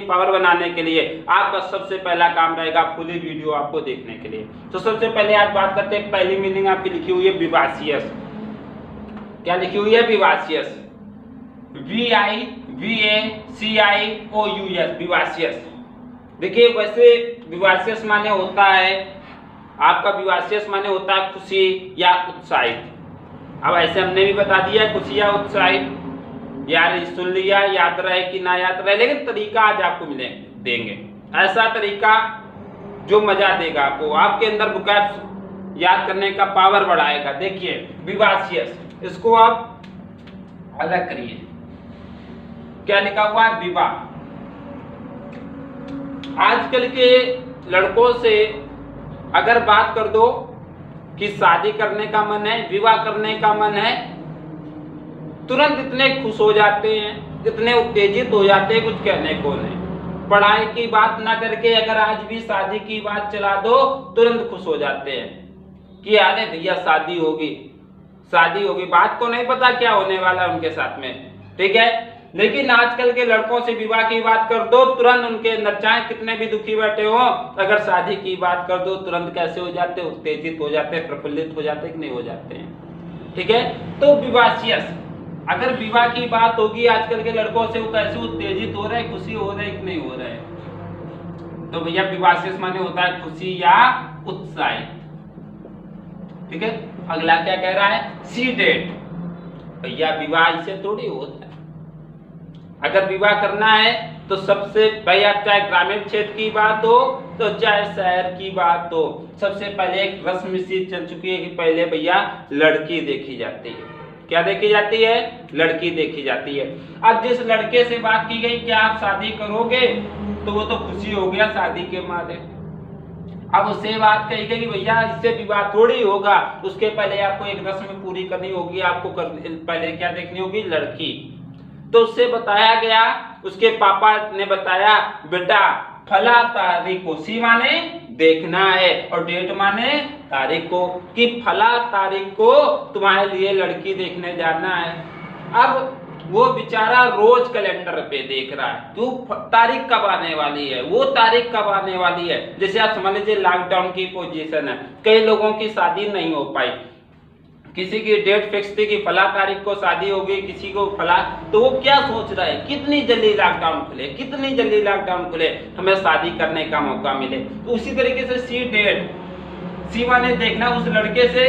Power बनाने के लिए आपका सबसे पहला काम रहेगा फुली वीडियो आपको देखने के लिए। तो सबसे पहले आज बात करते हैं, पहली मीनिंग आपकी लिखी हुई है विवासियस। क्या लिखी हुई है? विवासियस, VIVACIOUS, विवासियस। देखिए वैसे विवासियस माने होता है आपका, विवासियस माने होता है खुशी या उत्साहित। अब ऐसे हमने भी बता दिया खुशी या उत्साहित, यार सुन लिया, याद रहे कि ना याद रहे, लेकिन तरीका आज आपको देंगे ऐसा तरीका जो मजा देगा आपको, आपके अंदर वोकैब्स याद करने का पावर बढ़ाएगा। देखिए विवासियस, इसको आप अलग करिए, क्या लिखा हुआ है? विवाह। आजकल के लड़कों से अगर बात कर दो कि शादी करने का मन है, विवाह करने का मन है, तुरंत इतने खुश हो जाते हैं, इतने उत्तेजित हो जाते हैं, कुछ कहने को नहीं। पढ़ाई की बात ना करके अगर आज भी शादी की बात चला दो, तुरंत खुश हो जाते हैं कि अरे भैया शादी होगी, शादी होगी। बात को नहीं पता क्या होने वाला है उनके साथ में, ठीक है। लेकिन आजकल के लड़कों से विवाह की बात कर दो, तुरंत उनके अंदर चाहे कितने भी दुखी बैठे हो, अगर शादी की बात कर दो तुरंत कैसे हो जाते, उत्तेजित हो जाते, प्रफुल्लित हो जाते कि नहीं हो जाते हैं, ठीक है। तो विवासियस, अगर विवाह की बात होगी आजकल के लड़कों से, वो कैसे उत्तेजित हो रहे, खुशी हो रहे कि नहीं हो रहे, तो भैया विवासियस माने होता है खुशी या उत्साहित, ठीक है। अगला क्या कह रहा है? सी डेट। भैया विवाह इसे थोड़ी होता है, अगर विवाह करना है तो सबसे भैया चाहे ग्रामीण क्षेत्र की बात हो तो चाहे शहर की बात हो, सबसे पहले एक रस्म सी चल चुकी है कि पहले भैया लड़की देखी जाती है। क्या देखी जाती है? लड़की देखी जाती है। अब जिस लड़के से बात की गई क्या आप शादी करोगे, तो वो तो खुशी हो गया शादी के मारे। अब उससे बात कही गई कि भैया इससे विवाह थोड़ी होगा, उसके पहले आपको एक रस्म पूरी करनी होगी, आपको पहले क्या देखनी होगी? लड़की। तो उससे बताया गया, उसके पापा ने बताया बेटा फला तारीख को, सी माने देखना है और डेट माने तारीख को, कि फला तारीख को तुम्हारे लिए लड़की देखने जाना है। अब वो बेचारा रोज कैलेंडर पे देख रहा है तू तारीख कब आने वाली है, वो तारीख कब आने वाली है। जैसे आप समझ लीजिए लॉकडाउन की पोजीशन है, कई लोगों की शादी नहीं हो पाई, किसी की डेट फिक्स थी कि फला तारीख को शादी होगी, किसी को फला, तो वो क्या सोच रहा है कितनी जल्दी लॉकडाउन खुले, कितनी जल्दी लॉकडाउन खुले, हमें शादी करने का मौका मिले। तो उसी तरीके से सी डेट, सी माने देखना, उस लड़के से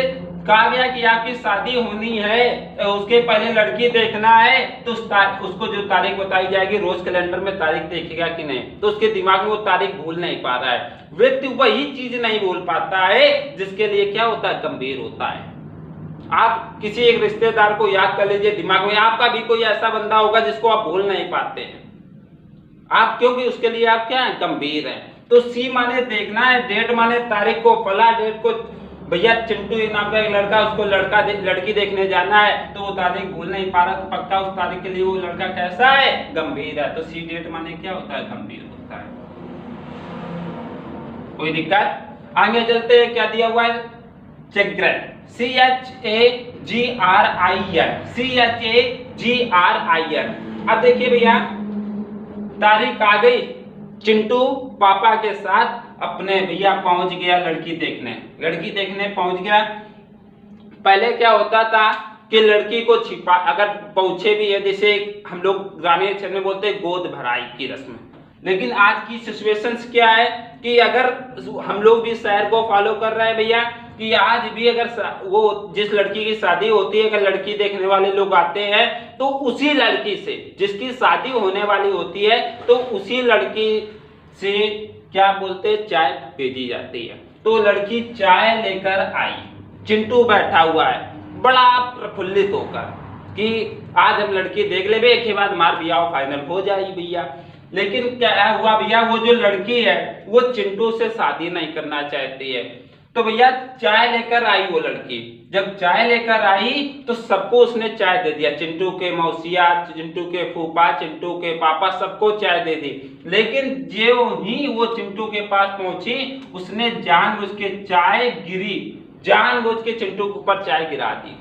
कहा गया कि आपकी शादी होनी है, उसके पहले लड़की देखना है, तो उसको जो तारीख बताई जाएगी, रोज कैलेंडर में तारीख देखेगा कि नहीं, तो उसके दिमाग में वो तारीख भूल नहीं पा रहा है। व्यक्ति वही चीज नहीं भूल पाता है जिसके लिए क्या होता है? गंभीर होता है। आप किसी एक रिश्तेदार को याद कर लीजिए दिमाग में, आपका भी कोई ऐसा बंदा होगा जिसको आप भूल नहीं पाते हैं आप, क्योंकि उसके लिए आप क्या है? गंभीर हैं। तो सी माने देखना है, डेट माने तारीख को, फला डेट को भैया चिंटू नाम का एक लड़का, उसको लड़की देखने जाना है, तो वो तारीख भूल नहीं पा रहा, तो पक्का उस तारीख के लिए वो लड़का कैसा है? गंभीर है। तो सी डेट माने क्या होता है? गंभीर होता है। कोई दिक्कत? आगे चलते हैं, क्या दिया हुआ है? चेग्रन, CHAGRIN। अब देखिए भैया तारीख आ गई, चिंटू पापा के साथ अपने भैया पहुंच गया लड़की देखने पहुंच गया। पहले क्या होता था कि लड़की को छिपा, अगर पहुंचे भी है, जैसे हम लोग ग्रामीण क्षेत्र में बोलते हैं गोद भराई की रस्म, लेकिन आज की सिचुएशंस क्या है कि अगर हम लोग भी शहर को फॉलो कर रहे हैं भैया, कि आज भी अगर वो जिस लड़की की शादी होती है, अगर लड़की देखने वाले लोग आते हैं तो उसी लड़की से जिसकी शादी होने वाली होती है, तो उसी लड़की से क्या बोलते, चाय भेजी जाती है। तो लड़की चाय लेकर आई, चिंटू बैठा हुआ है बड़ा प्रफुल्लित होकर कि आज हम लड़की देख ले, एक के बाद हमारा ब्याह फाइनल हो जाएगी भैया। लेकिन क्या हुआ भैया, वो जो लड़की है वो चिंटू से शादी नहीं करना चाहती है। तो भैया चाय लेकर आई वो लड़की, जब चाय लेकर आई तो सबको उसने चाय दे दिया, चिंटू के मौसिया, चिंटू के फूफा, चिंटू के पापा, सबको चाय दे दी। लेकिन जो ही वो चिंटू के पास पहुंची, उसने जानबूझ के चाय गिरी, जानबूझ के चिंटू के ऊपर चाय गिरा दी।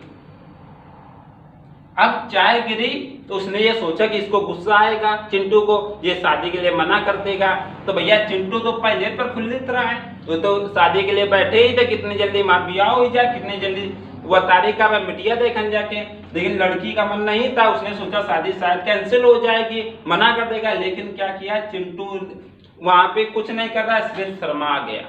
अब चाय गिरी तो उसने ये सोचा कि इसको गुस्सा आएगा चिंटू को, ये शादी के लिए मना कर देगा। तो भैया चिंटू तो पहले पर खुल्लित रहा है, वो तो शादी के लिए बैठे ही थे, कितनी जल्दी माँ बियाह हो जाए, कितनी जल्दी वह तारीख का मिटिया देखन जाके। लेकिन लड़की का मन नहीं था, उसने सोचा शादी शायद कैंसिल हो जाएगी, मना कर देगा। लेकिन क्या किया चिंटू, वहां पे कुछ नहीं कर रहा, सिर्फ शर्मा गया।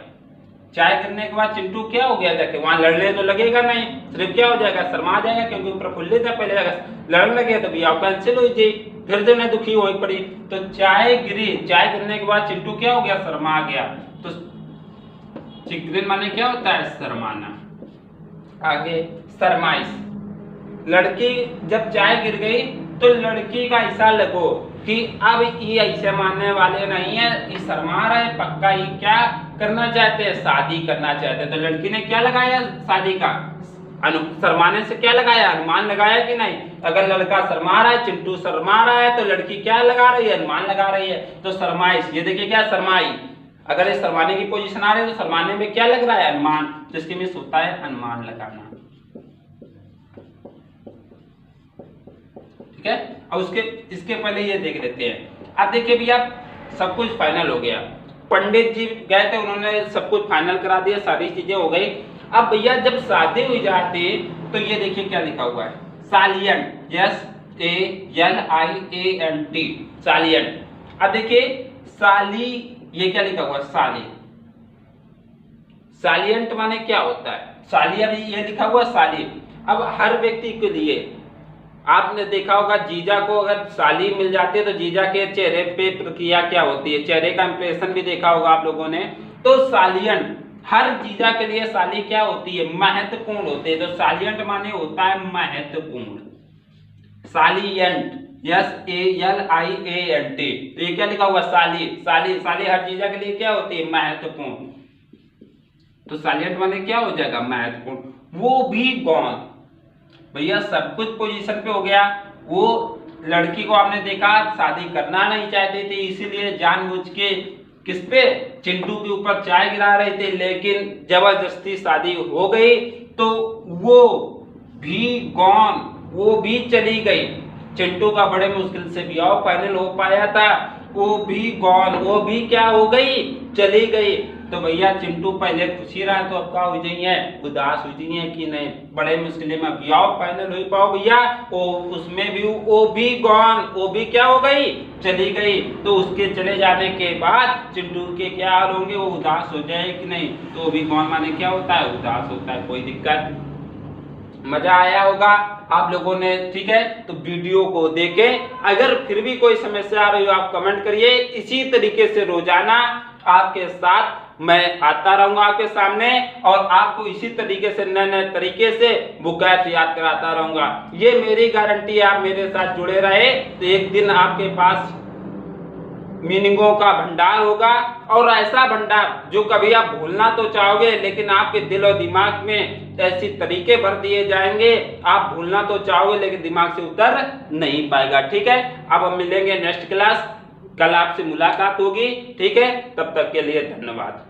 चाय करने के बाद चिंटू क्या हो गया, जाके वहां लड़ने तो लगेगा नहीं, सिर्फ क्या हो जाएगा, शर्मा जाएगा, क्योंकि प्रफुल्लित है। पहले अगर लड़ने लगे तो बियाह कैंसिल हो जाए, फिर से उन्हें दुखी हो पड़ी। तो चाय गिरी, चाय गिरने के बाद चिंटू क्या हो गया, शर्मा गया। तो चिकरिन माने क्या होता है, शर्माना। आगे शर्माइश, लड़की जब चाय गिर गई तो लड़की का ऐसा लगो कि अब ये ऐसे मानने वाले नहीं है, ये शर्मा रहा है, पक्का ये क्या करना चाहते हैं, शादी करना चाहते हैं। तो लड़की ने क्या लगाया, शादी का शर्माने से क्या लगाया, अनुमान लगाया कि नहीं। अगर लड़का शर्मा रहा है, चिंटू शर्मा रहा है, तो लड़की क्या लगा रही है, अनुमान लगा रही है। तो शर्माइश, ये देखिए क्या शर्माई, अगर ये शर्माने की पोजीशन आ रही है तो शर्माने में क्या लग रहा है, अनुमान, जिसके में होता है अनुमान लगाना। ठीक है, और उसके इसके पहले ये देख लेते हैं। अब देखिए भैया सब कुछ फाइनल हो गया, पंडित जी गए थे, उन्होंने सब कुछ फाइनल करा दिया, सारी चीजें हो गई। अब भैया जब शादी हो जाती तो ये देखिए क्या लिखा हुआ है, सालियंट, SALIANT, सालियंट। अब देखिए साली, ये क्या लिखा हुआ है, साली। सालियंट माने क्या होता है, सालियन, ये लिखा हुआ साली। अब हर व्यक्ति के लिए आपने देखा होगा, जीजा को अगर साली मिल जाती है तो जीजा के चेहरे पे प्रक्रिया क्या होती है, चेहरे का इंप्रेशन भी देखा होगा आप लोगों ने। तो सालियंट, हर जीजा के लिए साली क्या होती है, महत्वपूर्ण होती है। तो सालियंट माने होता है महत्वपूर्ण, सालियंट, SALIANT। तो ये क्या लिखा हुआ, साली, साली, साली हर जीजा के लिए क्या होती है, महत्वपूर्ण। तो सालियंट माने क्या हो जाएगा, महत्वपूर्ण। वो भी गौण, भैया सब कुछ पोजीशन पे हो गया। वो लड़की को आपने देखा शादी करना नहीं चाहते थे, इसीलिए जानबूझ के किस पे, चिंटू के ऊपर चाय गिरा रहे थे। लेकिन जबरदस्ती शादी हो गई तो वो भी गॉन, वो भी चली गई। चिंटू का बड़े मुश्किल से ब्याह फाइनल हो पाया था, वो भी गॉन, वो भी क्या हो गई, चली गई। तो भैया चिंटू पहले खुशी रहा, तो अब क्या हो जाइए, उदास हो जाइए कि नहीं, बड़े मुश्किल में ब्याह फाइनल हो पाओ भैया। उसमें भी वो भी गॉन, वो भी क्या हो गई, चली गई। तो उसके चले जाने के बाद चिंटू के क्या हाल होंगे, वो उदास हो जाए कि नहीं। तो वो भी गॉन माने क्या होता है, उदास होता है। कोई दिक्कत, मजा आया होगा आप लोगों ने, ठीक है। तो वीडियो को देखें, अगर फिर भी कोई समस्या आ रही हो आप कमेंट करिए। इसी तरीके से रोजाना आपके साथ मैं आता रहूंगा आपके सामने, और आपको इसी तरीके से नए नए तरीके से बुकैप्स याद कराता रहूंगा। ये मेरी गारंटी है, आप मेरे साथ जुड़े रहे तो एक दिन आपके पास मीनिंगों का भंडार होगा, और ऐसा भंडार जो कभी आप भूलना तो चाहोगे, लेकिन आपके दिल और दिमाग में ऐसी तरीके भर दिए जाएंगे, आप भूलना तो चाहोगे लेकिन दिमाग से उतर नहीं पाएगा। ठीक है, अब हम मिलेंगे नेक्स्ट क्लास, कल आपसे मुलाकात होगी। ठीक है, तब तक के लिए धन्यवाद।